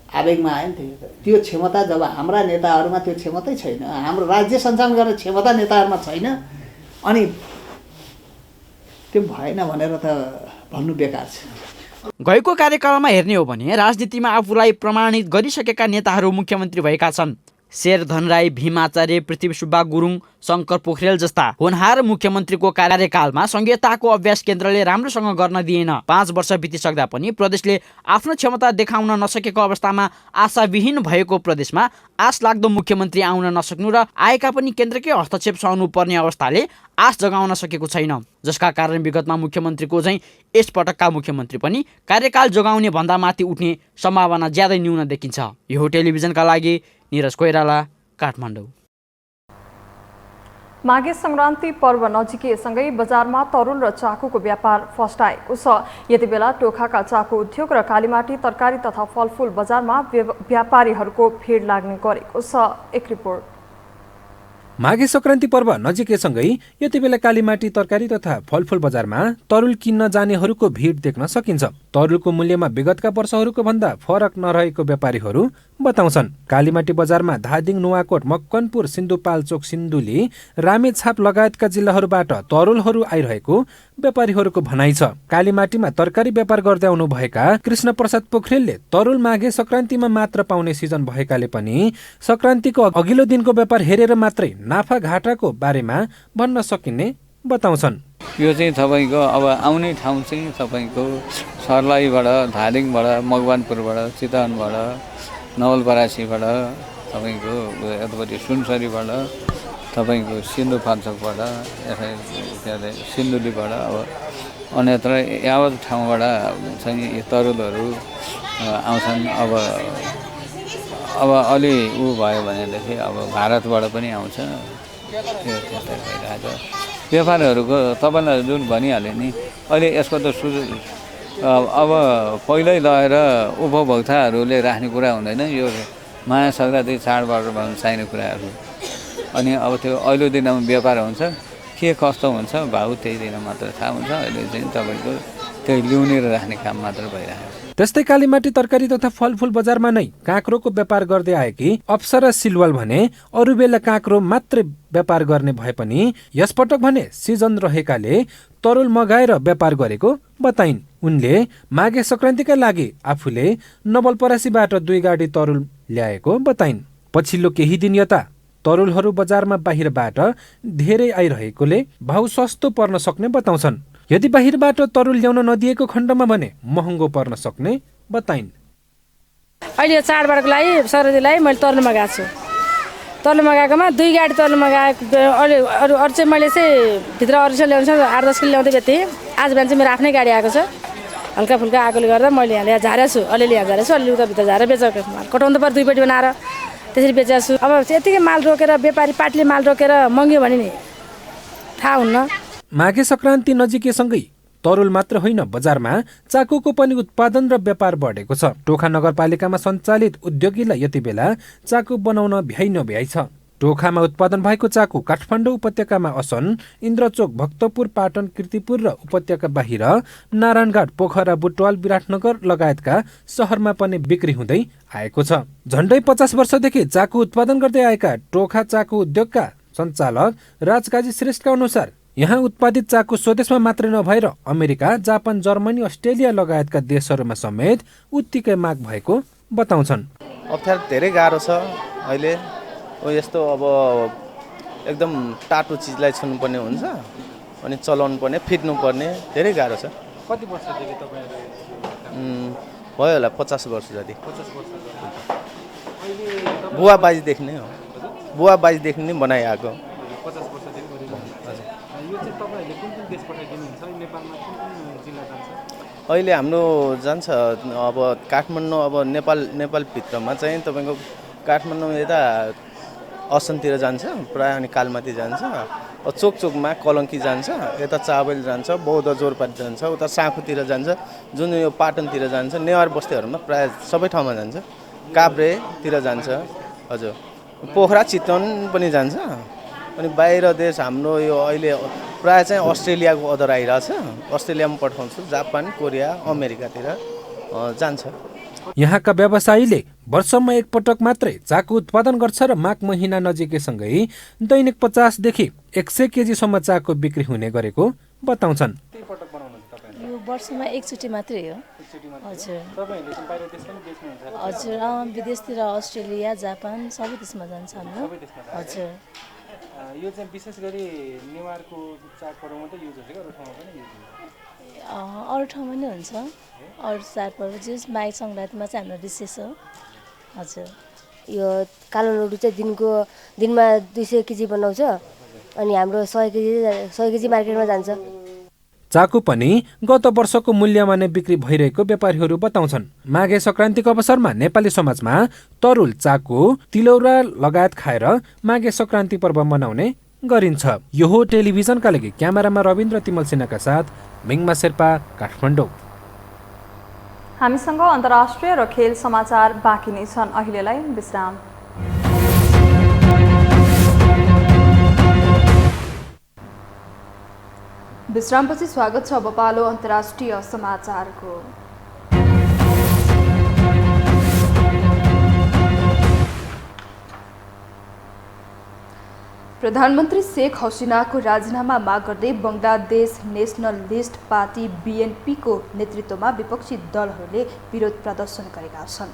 Speaker 9: आवेगमा आयो नि त। त्यो क्षमता जब हाम्रा नेताहरूमा त्यो क्षमतै छैन, हाम्रो राज्य सञ्चालन गर्ने क्षमता नेताहरूमा छैन, अनि त्यो भएन भनेर त भन्नु बेकार छ।
Speaker 17: गएको कार्यकालमा हेर्ने हो भने राजनीतिमा आफूलाई प्रमाणित गरिसकेका नेताहरू मुख्यमन्त्री भएका छन्। शेरधन राई, भीम आचार्य, पृथ्वी सुब्बा गुरुङ, शङ्कर पोखरेल जस्ता होनहार मुख्यमन्त्रीको कार्यकालमा संघीयताको अभ्यास केन्द्रले राम्रोसँग गर्न दिएन। 5 वर्ष बितिसक्दा पनि प्रदेशले आफ्नो क्षमता देखाउन नसकेको अवस्थामा आशाविहीन भएको प्रदेशमा आश लाग्दो मुख्यमन्त्री आउन नसक्नु र आएका पनि केन्द्रकै हस्तक्षेप सहनु पर्ने अवस्थाले आश जगाउन सकेको छैन। जसका कारण विगतमा मुख्यमन्त्रीको झैँ यसपटकका मुख्यमन्त्री पनि कार्यकाल जोगाउने भन्दा माथि उठ्ने सम्भावना ज्यादै न्यून देखिन्छ। यो टेलिभिजनका लागि निरज कोइराला, काठमाडौँ।
Speaker 2: माघे संक्रान्ति पर्व नजिकिएसँगै बजारमा तरुल र चाकुको व्यापार फस्टाएको छ। यति बेला टोखाका चाकु उद्योग र कालीमाटी तरकारी तथा फलफुल बजारमा व्यापारीहरूको भिड लाग्ने गरेको छ। एक रिपोर्ट।
Speaker 19: माघे संक्रान्ति पर्व नजिकैसँगै यति बेला कालीमाटी तरकारी तथा फलफुल बजारमा तरुल किन्न जानेहरूको भिड देख्न सकिन्छ। तरुलको मूल्यमा विगतका वर्षहरूको भन्दा फरक नरहेको व्यापारीहरू बताउँछन्। कालीमाटी बजारमा धादिङ, नुवाकोट, मकनपुर, सिन्धुपाल्चोक, सिन्धुली, रामेछाप लगायतका जिल्लाहरूबाट तरुलहरू आइरहेको व्यापारीहरूको भनाइ छ। कालीमाटीमा तरकारी व्यापार गर्दै आउनु भएका कृष्ण प्रसाद पोखरेलले तरुल माघे संक्रान्तिमा मात्र पाउने सिजन भएकाले पनि संक्रान्तिको अघिल्लो दिनको व्यापार हेरेर मात्रै नाफा घाटाको बारेमा भन्न सकिने बताउँछन्।
Speaker 20: यो चाहिँ तपाईँको अब आउने ठाउँ चाहिँ तपाईँको सर्लाहीबाट, धादिङबाट, मकवानपुरबाट, चितवनबाट, नवलपरासीबाट, तपाईँको यतापट्टि सुनसरीबाट, तपाईँको सिन्धुपाल्चोकबाट, सिन्धुलीबाट, अब अन्यत्र यावत ठाउँबाट चाहिँ यी तरुलहरू आउँछन्। अब अलि ऊ भयो भनेदेखि अब भारतबाट पनि आउँछ। त्यो त्यस्तै भइरहेको व्यापारीहरूको तपाईँलाई जुन भनिहालेँ नि, अहिले यसको त अब पहिल्यै लगेर उपभोक्ताहरूले राख्ने कुरा हुँदैन। यो माया सङ्क्रान्ति चाडबाड भन्नु चाहिने कुराहरू, अनि अब त्यो अहिले दिनमा व्यापार हुन्छ, के कस्तो हुन्छ भाउ त्यही दिन मात्र थाहा हुन्छ। अहिले चाहिँ तपाईँको त्यही ल्याउने र राख्ने काम मात्र भइरहेको छ।
Speaker 19: त्यस्तै कालीमाटी तरकारी तथा फलफुल बजारमा नै काँक्रोको व्यापार गर्दै आएकी अप्सरा सिलवाल भने अरू बेला काँक्रो मात्रै व्यापार गर्ने भए पनि यसपटक भने सिजन रहेकाले तरुल मगाएर व्यापार गरेको बताइन्। उनले माघे संक्रान्तिका लागि आफूले नवलपरासीबाट 2 गाडी तरुल ल्याएको बताइन्। पछिल्लो केही दिन यता तरुलहरू बजारमा बाहिरबाट धेरै आइरहेकोले भाउ सस्तो पर्न सक्ने बताउँछन्। यदि बाहिरबाट तरुल ल्याउन नदिएको खण्डमा भने महँगो पर्न सक्ने बताइन्।
Speaker 21: अहिले चाडबाडको लागि सरदीलाई मैले तरुल मगाएको छु। तरुल मगाएकोमा 2 गाडी तरुल मगाएको। अरू चाहिँ मैले चाहिँ भित्र अरू चाहिँ ल्याउँछ 8-10 किलो ल्याउँदै बेथेँ। आज बिहान चाहिँ मेरो आफ्नै गाडी आएको छ। हल्का फुल्का आएकोले गर्दा मैले यहाँ झारेको छु। अलिअलि यहाँ झारेको छु, अलिअलि उता भित्र झारेर बेचेको। कटाउनु त पर्यो 2 पेटी बनाएर त्यसरी बेचेको छु। अब यतिकै माल रोकेर व्यापारी पार्टीले माल रोकेर मँग्यो भने नि थाहा हुन्न।
Speaker 19: माघे संक्रान्ति नजिकैसँगै तरुल मात्र होइन, बजारमा चाकुको पनि उत्पादन र व्यापार बढेको छ। टोखा नगरपालिकामा सञ्चालित उद्योगीलाई यति बेला चाकु बनाउन भ्याइ नभ्याइ छ। टोखामा उत्पादन भएको चाकु काठमाडौँ उपत्यकामा असन, इन्द्रचोक, भक्तपुर, पाटन, कीर्तिपुर र उपत्यका बाहिर नारायणघाट, पोखरा, बुटवाल, विराटनगर लगायतका शहरमा पनि बिक्री हुँदै आएको छ। झण्डै 50 वर्षदेखि चाकु उत्पादन गर्दै आएका टोखा चाकु उद्योगका सञ्चालक राजकाजी श्रेष्ठका अनुसार यहाँ उत्पादित चाकु स्वदेशमा मात्रै नभएर अमेरिका, जापान, जर्मनी, अस्ट्रेलिया लगायतका देशहरूमा समेत उत्तिकै माग भएको बताउँछन्।
Speaker 22: अप्ठ्यारो धेरै गाह्रो छ अहिले। यस्तो अब
Speaker 4: एकदम टाटो चिजलाई छुनुपर्ने हुन्छ अनि चलाउनु पर्ने फिट्नुपर्ने धेरै गाह्रो छ।
Speaker 19: कति वर्षदेखि तपाईहरु
Speaker 4: भयो होला 50 वर्ष जति।
Speaker 19: 50 वर्ष
Speaker 4: बुवा बाजेदेखि नै हो, बुवा बाजेदेखि नै बनाइआएको।
Speaker 19: 50 वर्षदेखि गरिरहनु हजुर। यो चाहिँ तपाईहरुले कुन कुन देश पठाइदिनुहुन्छ? नेपालमा कुन कुन जिल्ला जान्छ?
Speaker 4: अहिले हाम्रो जान्छ अब काठमाडौँ, अब नेपाल भित्रमा चाहिँ तपाईको काठमाडौँ यता असनतिर जान्छ प्राय, अनि कालमाती जान्छ, चोकमा कलङ्की जान्छ, यता चाबेल जान्छ, बौद्ध जोरपाट जान्छ, उता साँखुतिर जान्छ, जुन यो पाटनतिर जान्छ, नेवार बस्तीहरूमा प्राय सबै ठाउँमा जान्छ, काभ्रेतिर जान्छ हजुर, पोखरा चितवन पनि जान्छ। अनि बाहिर देश हाम्रो यो अहिले प्राय चाहिँ अस्ट्रेलियाको अर्डर आइरहेछ, अस्ट्रेलियामा पठाउँछु, जापान, कोरिया, अमेरिकातिर जान्छ।
Speaker 19: यहाँका व्यवसायीले वर्षमा एकपटक मात्रै चाको उत्पादन गर्छ र माघ महिना नजिकैसँगै दैनिक 50 देखि 100 केजीसम्म चाको बिक्री हुने गरेको बताउँछन्।
Speaker 22: यो वर्षमा एकचोटि मात्रै हो हजुर। हजुर विदेशतिर अस्ट्रेलिया, जापान सबै देशमा जान्छ हाम्रो हजुर।
Speaker 19: यो चाहिँ विशेष गरी नेवारको चाडपर्व मात्रै युज हुन्छ कि अरू ठाउँमा पनि युज हुन्छ?
Speaker 22: अरू ठाउँमा पनि हुन्छ, अरू चाडपर्व जस माघ सङ्क्रान्तिमा चाहिँ हाम्रो विशेष हो हजुर।
Speaker 23: यो कालो लड्डु चाहिँ दिनमा 200 केजी बनाउँछ अनि हाम्रो 100 केजी मार्केटमा जान्छ।
Speaker 19: चाको पनि गत वर्षको मूल्यमा नै बिक्री भइरहेको व्यापारीहरू बताउँछन्। माघे सङ्क्रान्तिको अवसरमा नेपाली समाजमा तरुल, चाको, तिलौरा लगायत खाएर माघे सङ्क्रान्ति पर्व मनाउने गरिन्छ। यो हो टेलिभिजनका लागि क्यामेरामा रविन्द्र तिमल सिन्हाका साथ मिङमा शेर्पा, काठमाडौँ।
Speaker 2: हामीसँग अन्तर्राष्ट्रिय र खेल समाचार बाँकी नै छन्, अहिलेलाई विश्राम।
Speaker 1: विश्रामपछि स्वागत छ। अब पालो अन्तर्राष्ट्रिय समाचारको। प्रधानमन्त्री शेख हसिनाको राजीनामा माग गर्दै बङ्गलादेश नेसनलिस्ट पार्टी बीएनपीको नेतृत्वमा विपक्षी दलहरूले विरोध प्रदर्शन गरेका छन्।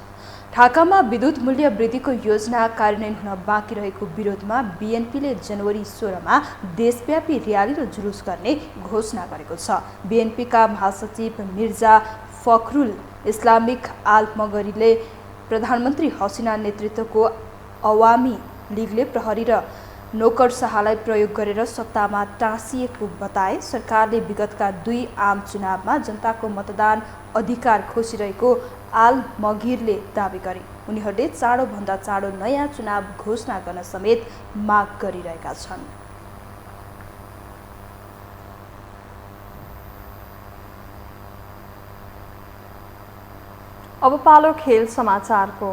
Speaker 1: ढाकामा विद्युत मूल्य वृद्धिको योजना कार्यान्वयन हुन बाँकी रहेको विरोधमा बीएनपीले जनवरी 16मा देशव्यापी र्याली र जुलुस गर्ने घोषणा गरेको छ। बीएनपीका महासचिव मिर्जा फखरुल इस्लामिक आल मगरीले प्रधानमन्त्री हसिना नेतृत्वको अवामी लीगले प्रहरी र नोकरशाहलाई प्रयोग गरेर सत्तामा टाँसिएको बताए। सरकारले विगतका 2 आम चुनावमा जनताको मतदान अधिकार खोसिरहेको आल मगिरले दावी गरे। उनीहरूले चाँडोभन्दा चाँडो नयाँ चुनाव घोषणा गर्न समेत माग गरिरहेका छन्।
Speaker 2: अब पालो खेल समाचारको।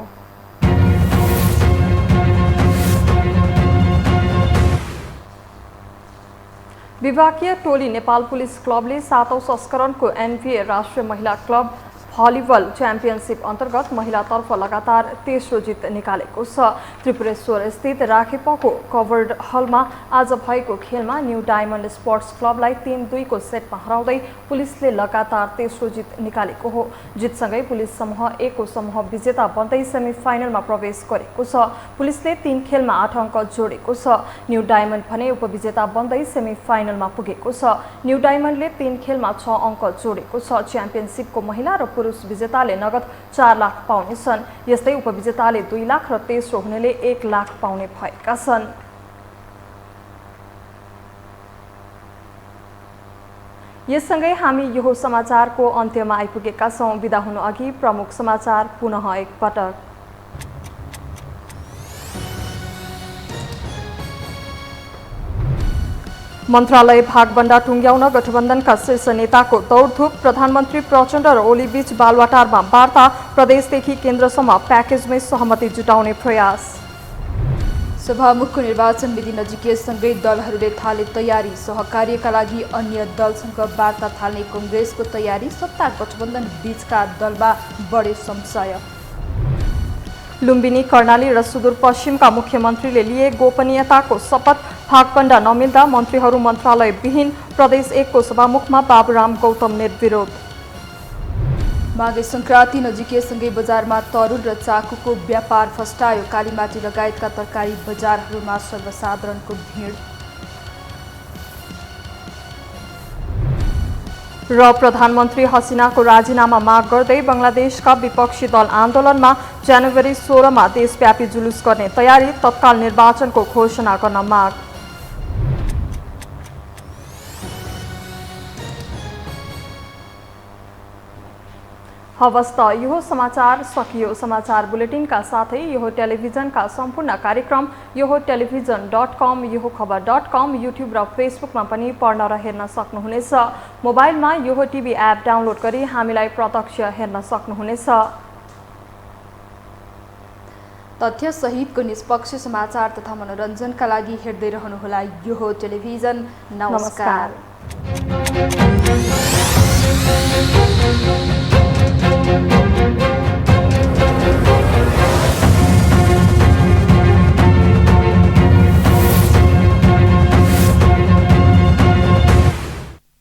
Speaker 2: विभागीय टोली नेपाल पुलिस क्लबले 7औं संस्करणको एनभिए राष्ट्रिय महिला क्लब भलिबल च्याम्पियनसिप अन्तर्गत महिलातर्फ लगातार तेस्रो जित निकालेको छ। त्रिपुरेश्वर स्थित राखेपको कभर्ड हलमा आज भएको खेलमा न्यू डायमन्ड स्पोर्ट्स क्लबलाई 3-2 को सेटमा हराउँदै पुलिसले लगातार तेस्रो जित निकालेको हो। जितसँगै पुलिस समूह 1 को समूह विजेता बन्दै सेमिफाइनलमा प्रवेश गरेको छ। पुलिसले 3 खेलमा 8 अङ्क जोडेको छ। न्यू डायमन्ड भने उपविजेता बन्दै सेमिफाइनलमा पुगेको छ। न्यू डायमन्डले 3 खेलमा 6 अङ्क जोडेको छ। च्याम्पियनसिपको महिला र पुरुष विजेताले नगद 4 लाख पाउनेछन्। यस्तै उपविजेताले 2 लाख र तेस्रो हुनेले 1 लाख पाउने भएका छन्। यससँगै हामी यो समाचारको अन्त्यमा आइपुगेका छौं। बिदा हुनु अघि प्रमुख समाचार पुनः एकपटक। मन्त्रालय भागभण्डा टुङ्ग्याउन गठबन्धनका शीर्ष नेताको दौडधुप। प्रधानमन्त्री प्रचण्ड र ओली बीच बालवाटारमा वार्ता। प्रदेशदेखि केन्द्रसम्म प्याकेजमै सहमति जुटाउने प्रयास।
Speaker 1: सभामुखको निर्वाचन मिति नजिकैसँगै दलहरूले थाले तयारी। सहकार्यका लागि अन्य दलसँग वार्ता थाल्ने कांग्रेसको तयारी। सत्ता गठबन्धन बीचका दलमा बढे संशय।
Speaker 2: लुम्बिनी, कर्णाली र सुदूरपश्चिमका मुख्यमन्त्रीले लिए गोपनीयताको शपथ। भागभण्डा नमिल्दा मन्त्रीहरू मन्त्रालय विहीन। प्रदेश 1 को सभामुखमा बाबुराम गौतम निर्विरोध।
Speaker 1: माघे सङ्क्रान्ति नजिकैसँगै बजारमा तरुल र चाकुको व्यापार फस्टायो। कालीमाटी लगायतका तरकारी बजारहरूमा सर्वसाधारणको भिड।
Speaker 2: र प्रधानमन्त्री हसिनाको राजीनामा माग गर्दै बङ्गलादेशका विपक्षी दल आन्दोलनमा जनवरी 16 मा देशव्यापी जुलुस गर्ने तयारी। तत्काल निर्वाचनको घोषणा गर्न माग। हवस् त यो समाचार सकियो। समाचार बुलेटिनका साथै यो टेलिभिजनका सम्पूर्ण कार्यक्रम यो टेलिभिजन.com, यो खबर.com, युट्युब र फेसबुकमा पनि पढ्न र हेर्न सक्नुहुनेछ। मोबाइलमा यो टिभी एप डाउनलोड गरी हामीलाई प्रत्यक्ष हेर्न सक्नुहुनेछ।
Speaker 1: तथ्य सहितको निष्पक्ष समाचार तथा मनोरञ्जनका लागि हेर्दै रहनुहोला यो टेलिभिजन। नमस्कार।